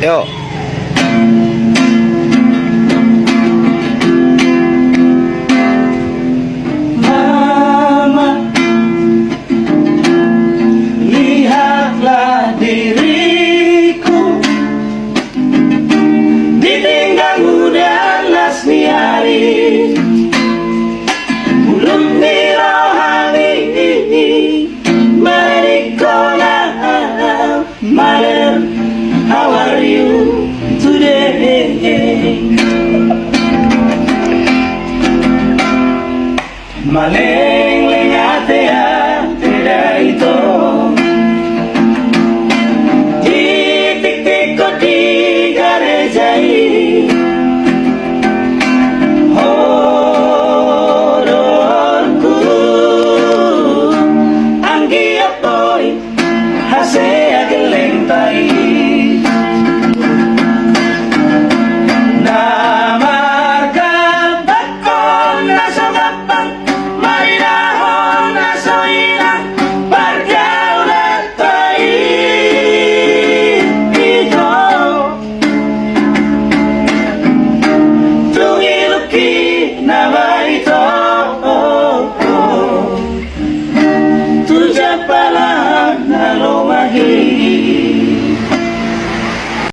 Yuk. Mama, lihatlah diriku ditinggal muda nasni hari belum dirohani Marikona. Mother, how are you today? Male